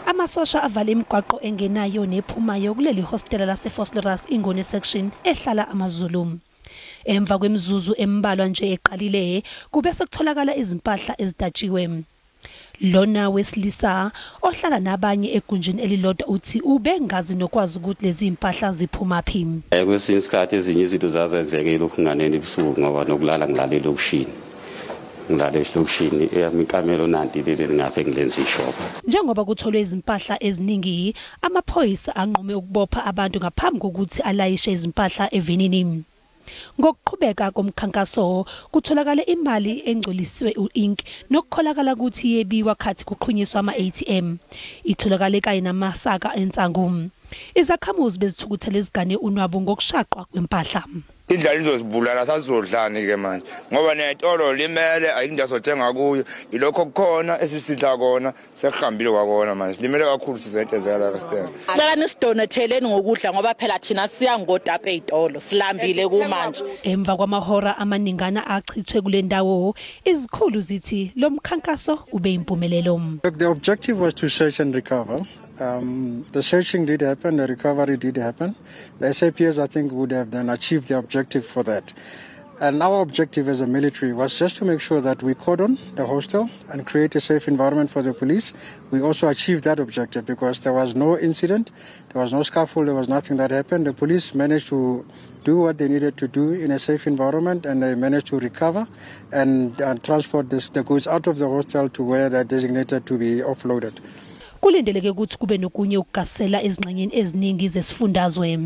Amasosha avala imigwaqo engenayo nephumayo kuleli hostela laseVosloorus iNguni section ehlala amaZulu. Emva kwemizuzu embalwa nje eqalile kube sekutholakala izimpahla ezitatshiwe. Lona wesilisa ohlala nabanye egunjini elilodwa uthi ubengazi nokwazi ukuthi lezi impahla ziphuma phi. Kwesinye isikhathi ezinye izinto zazenzeke lokunganeni ebusuku ngoba nokulala ngilalela okushini. Ngilale ehlokishini eyamikamelo nanti leli ngaphe ngilenza ishop. Njengoba kutholwe izimpahla eziningi, amaphoyisa anqume ukubopha abantu ngaphambi kokuthi alayishe izimpahla evenini. Ngokuqhubeka komkhankaso kutholakala imali engcoliswe uink nokukholakala ukuthi yebiwa khathi kuqhunyiswa ama-ATM. Itholakale kanye namasaka ensangu. Izakhamuzi bezithukuthele izigane unwabo ngokushaqwa kwempahla. Indlela izosibulala sasizodlani ke manje ngoba netolo limele ayindasothenga kuyo ilokho kukhona esisidla kona sehambile kwakona manje limele kakhulu sizentezela kastela. Cela nisidonetheleni ngokudla ngoba phela thina siya ngodapa ezitolo silambile kumanje. Emva kwamahora amaningana achithwe kulendawo izikhulu zithi lo mkhankaso ube impumelelo. The objective was to search and recover. The searching did happen, the recovery did happen. The SABC, I think, would have then achieved the objective for that. And our objective as a military was just to make sure that we cordon the hostel and create a safe environment for the police. We also achieved that objective because there was no incident, there was no scuffle, there was nothing that happened. The police managed to do what they needed to do in a safe environment, and they managed to recover and transport the goods out of the hostel to where they're designated to be offloaded. Kulindeleke ukuthi kube nokunye ukugasela ezingxenyeni eziningi zesifundazwe.